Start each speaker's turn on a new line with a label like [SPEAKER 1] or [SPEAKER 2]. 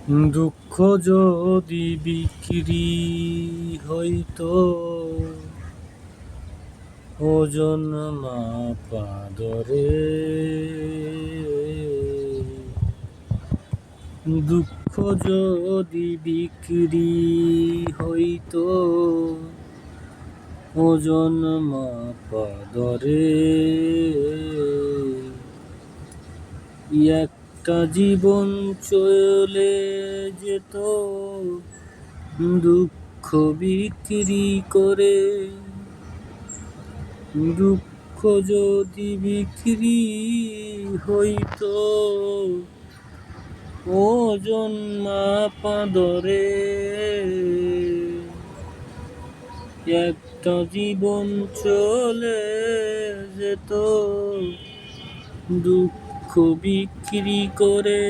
[SPEAKER 1] দুঃখ যদি বিক্রি হইতো ওজন মাপা দরে, দুঃখ যদি বিক্রি হইতো ওজন মাপা দরে, একটা জীবন চলে যেত দুঃখ বিক্রি করে। দুঃখ যদি বিক্রি হইতো ওজন মাপা দরে, একটা জীবন চলে যেত দুঃখ বিক্রি করে।